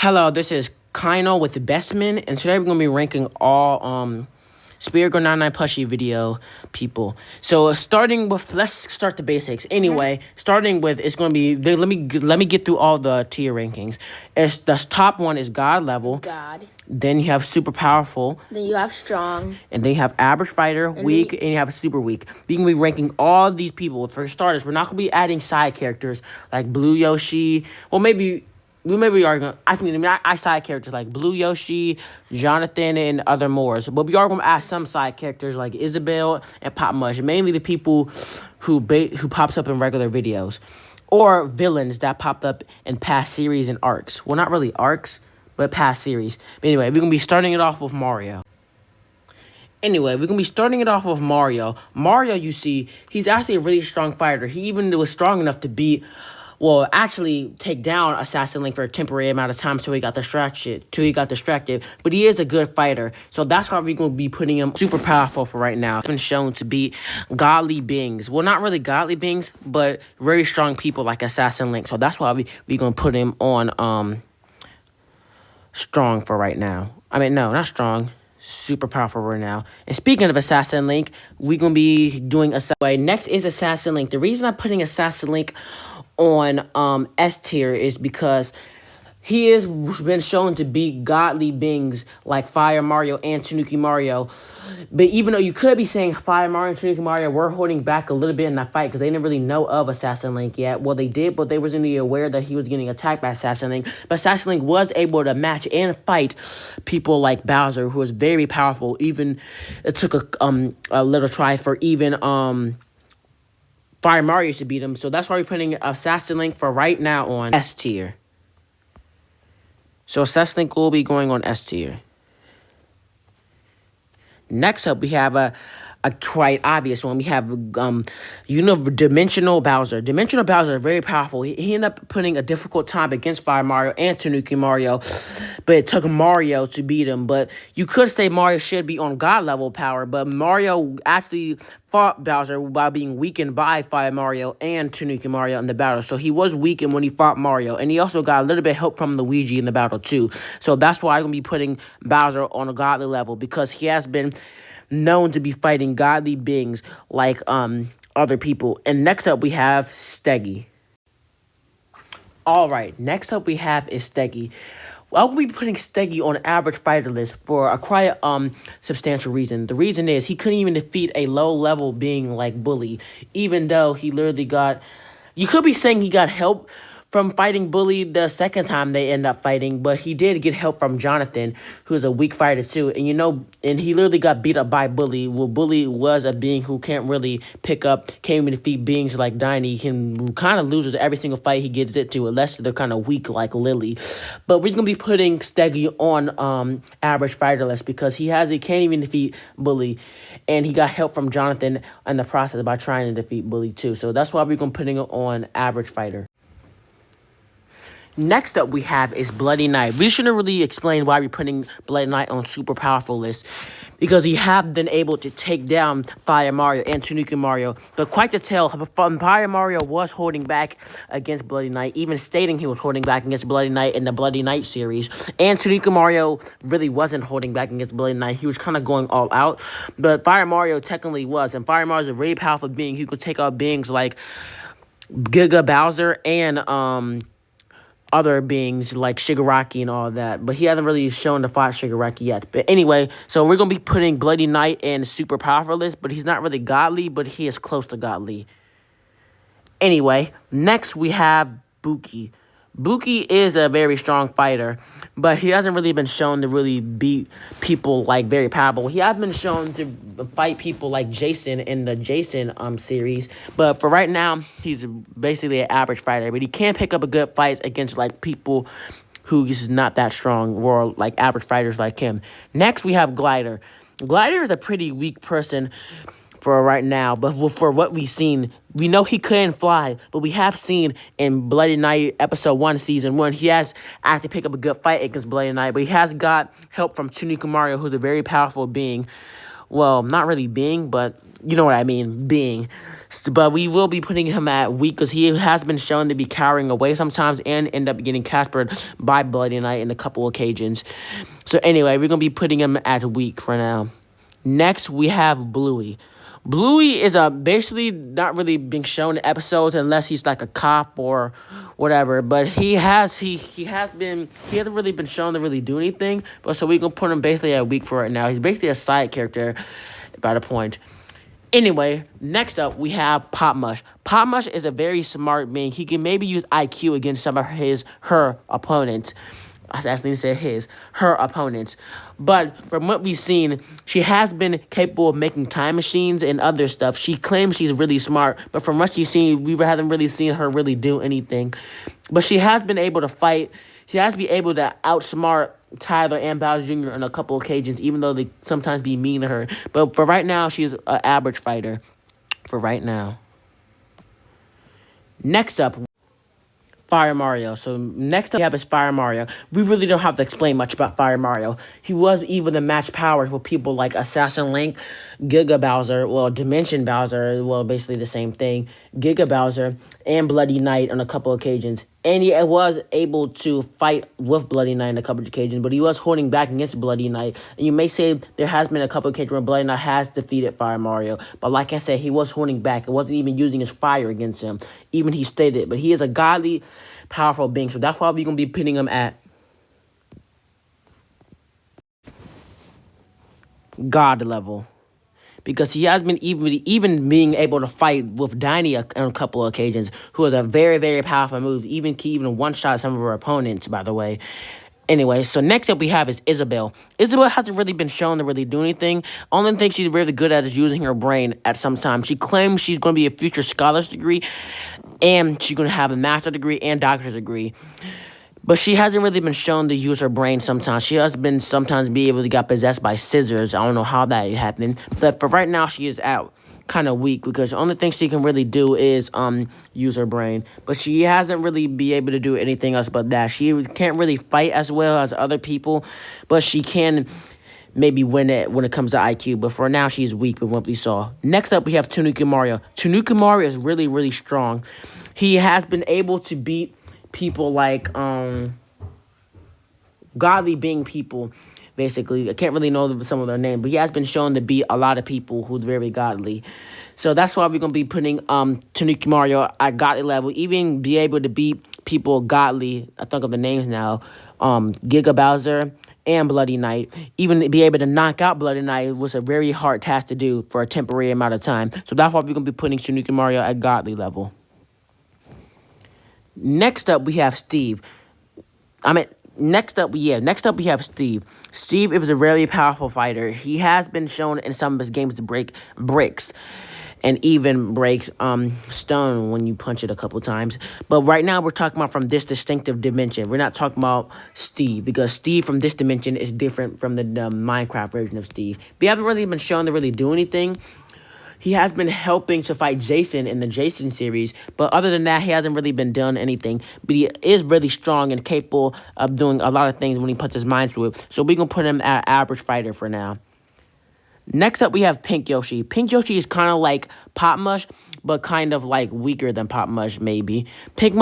Hello, this is Kino with the Bestman, and today we're going to be ranking all Spirit Girl 99 plushie video people. So starting with, let's start the basics. Anyway, starting with, it's going to be, let me get through all the tier rankings. It's the top one is God level. God. Then you have super powerful. Then you have strong. And then you have average fighter, weak, and you have super weak. We can be ranking all these people. For starters, we're not going to be adding side characters like Blue Yoshi. Well, maybe... We maybe are going to, I side characters like Blue Yoshi, Jonathan, and other more. But we are going to add some side characters like Isabel and Pop Mush. Mainly the people who pops up in regular videos. Or villains that popped up in past series and arcs. Well, not really arcs, but past series. But anyway, we're going to be starting it off with Mario. Mario, you see, he's actually a really strong fighter. He even was strong enough to beat... Well, actually take down Assassin Link for a temporary amount of time till he got distracted. But he is a good fighter. So that's why we're going to be putting him super powerful for right now. He's been shown to be godly beings. Well, not really godly beings, but very strong people like Assassin Link. So that's why we're going to put him on strong for right now. I mean, no, not strong. Super powerful right now. And speaking of Assassin Link, we're going to be doing next is Assassin Link. The reason I'm putting Assassin Link on S tier is because he has been shown to be godly beings like Fire Mario and Tanuki Mario. But even though you could be saying Fire Mario and Tanuki Mario were holding back a little bit in that fight because they didn't really know of Assassin Link yet. Well, they did, but they wasn't really aware that he was getting attacked by Assassin Link. But Assassin Link was able to match and fight people like Bowser, who was very powerful. Even it took a little try for even Fire Mario to beat him. So that's why we're putting Assassin Link for right now on S tier. So Assassin Link will be going on S tier. Next up, we have a quite obvious one. We have Dimensional Bowser. Dimensional Bowser is very powerful. He ended up putting a difficult time against Fire Mario and Tanuki Mario, but it took Mario to beat him. But you could say Mario should be on God level power, but Mario actually fought Bowser by being weakened by Fire Mario and Tanuki Mario in the battle. So he was weakened when he fought Mario, and he also got a little bit of help from Luigi in the battle too. So that's why I'm going to be putting Bowser on a godly level, because he has been known to be fighting godly beings like other people. And next up we have Steggy. Alright, next up we have is Steggy. I will be putting Steggy on average fighter list for a quite substantial reason. The reason is he couldn't even defeat a low level being like Bully, even though he literally got... You could be saying he got help from fighting Bully the second time they end up fighting, but he did get help from Jonathan, who's a weak fighter too. And and he literally got beat up by Bully. Well, Bully was a being who can't really pick up, can't even defeat beings like Diney. He kind of loses every single fight he gets into, unless they're kind of weak like Lily. But we're gonna be putting Steggy on average fighter list because he can't even defeat Bully, and he got help from Jonathan in the process by trying to defeat Bully too. So that's why we're gonna putting it on average fighter. Next up we have is Bloody Knight. We shouldn't really explain why we're putting Bloody Knight on super powerful list, because he have been able to take down Fire Mario and Tanuki Mario. But quite to tell, Fire Mario was holding back against Bloody Knight, even stating he was holding back against Bloody Knight in the Bloody Knight series. And Tanuki Mario really wasn't holding back against Bloody Knight. He was kind of going all out. But Fire Mario technically was. And Fire Mario is a very powerful being who could take out beings like Giga Bowser and other beings like Shigaraki and all that. But he hasn't really shown to fight Shigaraki yet. But anyway, so we're going to be putting Bloody Knight in super powerful list, but he's not really godly, but he is close to godly. Anyway, next we have Buki. Buki is a very strong fighter, but he hasn't really been shown to really beat people like very powerful. He has been shown to fight people like Jason in the Jason series, but for right now, he's basically an average fighter. But he can pick up a good fight against like people who is not that strong, or like average fighters like him. Next, we have Glider. Glider is a pretty weak person for right now, but for what we've seen, we know he couldn't fly, but we have seen in Bloody Knight episode 1, season 1, he has actually picked up a good fight against Bloody Knight, but he has got help from Tanuki Mario, who's a very powerful being. Well, not really being, but you know what I mean, being. But we will be putting him at weak because he has been shown to be cowering away sometimes and end up getting captured by Bloody Knight in a couple occasions. So anyway, we're going to be putting him at weak for now. Next, we have Bluey. Bluey is basically not really being shown in episodes unless he's like a cop or whatever. But he hasn't really been shown to really do anything. But so we can put him basically at weak for right now. He's basically a side character by the point. Anyway, next up we have Pop Mush. Pop Mush is a very smart being. He can maybe use IQ against some of her opponents. I actually said her opponents. But from what we've seen, she has been capable of making time machines and other stuff. She claims she's really smart, but from what she's seen, we haven't really seen her really do anything. But she has been able to fight. She has been able to outsmart Tyler and Bowser Jr. on a couple occasions, even though they sometimes be mean to her. But for right now, she's an average fighter. For right now. Next up, Fire Mario. So next up we have is Fire Mario. We really don't have to explain much about Fire Mario. He was even the match powers with people like Assassin Link, Giga Bowser, Dimension Bowser, basically the same thing, Giga Bowser, and Bloody Knight on a couple occasions. And he was able to fight with Bloody Knight on a couple of occasions, but he was holding back against Bloody Knight. And you may say there has been a couple of occasions where Bloody Knight has defeated Fire Mario. But like I said, he was holding back. It wasn't even using his fire against him. Even he stated it. But he is a godly, powerful being. So that's why we're going to be putting him at God level. Because he has been even being able to fight with Diney on a couple of occasions, who is a very, very powerful move. Even one-shot some of her opponents, by the way. Anyway, so next up we have is Isabelle. Isabelle hasn't really been shown to really do anything. Only thing she's really good at is using her brain at some time. She claims she's going to be a future scholar's degree, and she's going to have a master's degree and doctor's degree. But she hasn't really been shown to use her brain sometimes. She has been sometimes be able to get possessed by scissors. I don't know how that happened. But for right now, she is out kind of weak because the only thing she can really do is use her brain. But she hasn't really be able to do anything else but that. She can't really fight as well as other people, but she can maybe win it when it comes to IQ. But for now, she's weak with what we saw. Next up, we have Tanuki Mario. Tanuki Mario is really, really strong. He has been able to beat people like godly being people, basically. I can't really know some of their names, but he has been shown to beat a lot of people who's very godly. So that's why we're going to be putting Tanuki Mario at godly level, even be able to beat people godly. I think of the names now. Giga Bowser and Bloody Knight. Even be able to knock out Bloody Knight was a very hard task to do for a temporary amount of time. So that's why we're going to be putting Tanuki Mario at godly level. Next up, we have Steve. Next up we have Steve. Steve is a very powerful fighter. He has been shown in some of his games to break bricks and even break stone when you punch it a couple times. But right now, we're talking about from this distinctive dimension. We're not talking about Steve, because Steve from this dimension is different from the Minecraft version of Steve. They haven't really been shown to really do anything. He has been helping to fight Jason in the Jason series, but other than that, he hasn't really been done anything. But he is really strong and capable of doing a lot of things when he puts his mind to it. So we're going to put him at average fighter for now. Next up, we have Pink Yoshi. Pink Yoshi is kind of like Pop Mush, but kind of like weaker than Pop Mush, maybe. Pink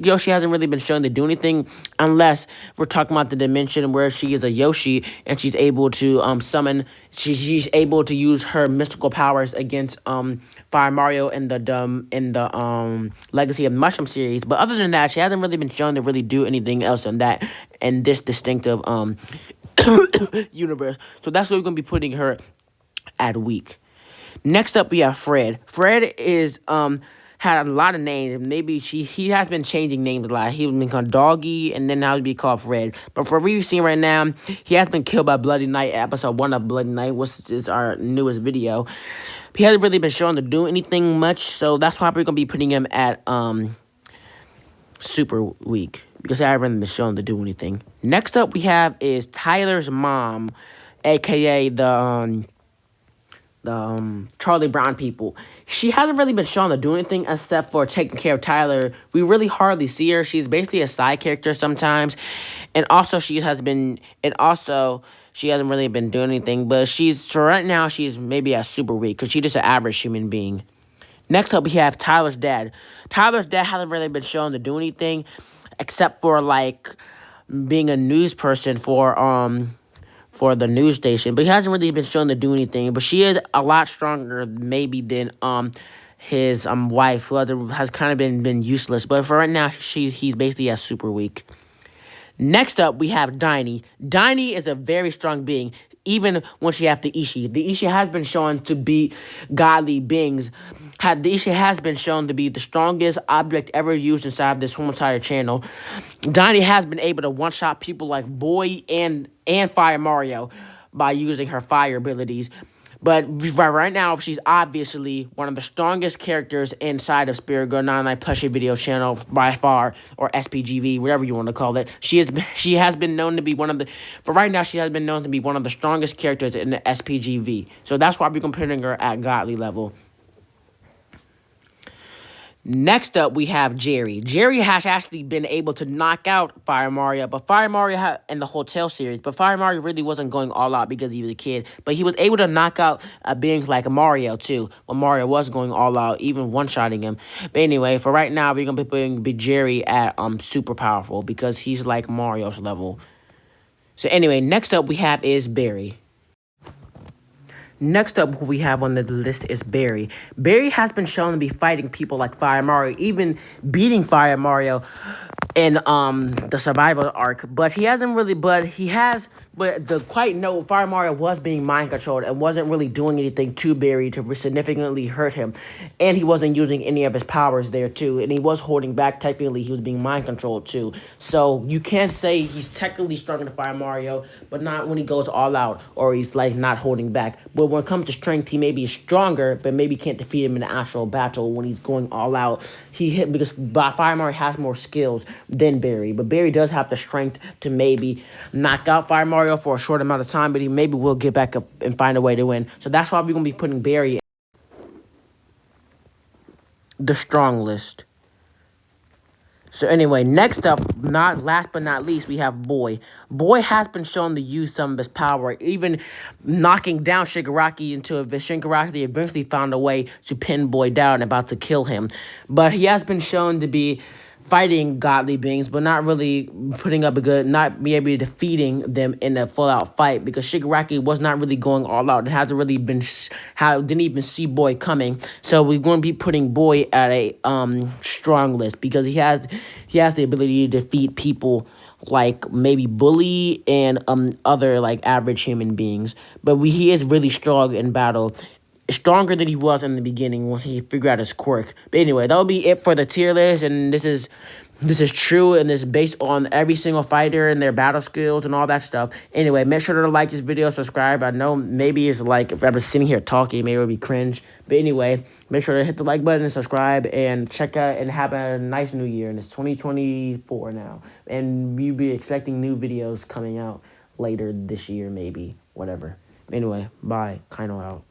Yoshi hasn't really been shown to do anything unless we're talking about the dimension where she is a Yoshi and she's able to summon. She's able to use her mystical powers against Fire Mario in the Legacy of Mushroom series. But other than that, she hasn't really been shown to really do anything else in that in this distinctive universe. So that's why we're gonna be putting her at weak. Next up, we have Fred. Fred is had a lot of names. Maybe he has been changing names a lot. He was been called Doggy, and then now he'll be called Fred. But for what we've seen right now, he has been killed by Bloody Knight. Episode 1 of Bloody Knight, which is our newest video. He hasn't really been shown to do anything much, so that's why we're gonna be putting him at super weak, because I haven't been shown to do anything. Next up we have is Tyler's mom, aka the Charlie Brown people. She hasn't really been shown to do anything except for taking care of Tyler. We really hardly see her. She's basically a side character sometimes, and also she hasn't really been doing anything. But right now she's maybe a super weak because she's just an average human being. Next up, we have Tyler's dad. Tyler's dad hasn't really been shown to do anything except for like being a news person for the news station, but he hasn't really been shown to do anything. But she is a lot stronger maybe than his wife, who has kind of been useless. But for right now, he's basically super weak. Next up, we have Daini. Daini is a very strong being, even when she has the Ishi. The Ishi has been shown to be godly beings. The Ishi has been shown to be the strongest object ever used inside of this whole entire channel. Daini has been able to one-shot people like Boy and Fire Mario by using her fire abilities. But right now, she's obviously one of the strongest characters inside of Spirit Girl 99 Plushie Video Channel by far, or SPGV, whatever you want to call it. She has been known to be one of the, for right now, she has been known to be one of the strongest characters in the SPGV. So that's why we're comparing her at godly level. Next up, we have Jerry. Jerry has actually been able to knock out Fire Mario, but Fire Mario in the Hotel series, but Fire Mario really wasn't going all out because he was a kid. But he was able to knock out beings like Mario too, when Mario was going all out, even one-shotting him. But anyway, for right now, we're gonna be putting Jerry at super powerful because he's like Mario's level. So anyway, next up we have is Barry. Next up, who we have on the list is Barry. Barry has been shown to be fighting people like Fire Mario, even beating Fire Mario in the survival arc. But he hasn't really, Fire Mario was being mind controlled and wasn't really doing anything to Barry to significantly hurt him. And he wasn't using any of his powers there too. And he was holding back. Technically, he was being mind controlled too. So you can't say he's technically stronger than Fire Mario, but not when he goes all out or he's like not holding back. But when it comes to strength, he may be stronger, but maybe can't defeat him in an actual battle when he's going all out. Because Fire Mario has more skills than Barry, but Barry does have the strength to maybe knock out Fire Mario for a short amount of time, but he maybe will get back up and find a way to win. So that's why we're going to be putting Barry in the strong list. So anyway, next up, last but not least, we have Boy. Boy has been shown to use some of his power, even knocking down Shigaraki until Shigaraki eventually found a way to pin Boy down and about to kill him. But he has been shown to be fighting godly beings, but not really putting up not be able to defeating them in a full-out fight, because Shigaraki was not really going all out. It hasn't really been, didn't even see Boy coming. So we're going to be putting Boy at a strong list, because he has the ability to defeat people like maybe Bully and other like average human beings. But he is really strong in battle. Stronger than he was in the beginning once he figured out his quirk. But anyway, that'll be it for the tier list, and this is true, and it's based on every single fighter and their battle skills and all that stuff. Anyway, make sure to like this video, subscribe. I know maybe it's like, if I was sitting here talking, maybe it would be cringe. But anyway, make sure to hit the like button and subscribe, and check out and have a nice new year. And it's 2024 now, and you'll be expecting new videos coming out later this year, maybe, whatever. Anyway, bye. Kino out.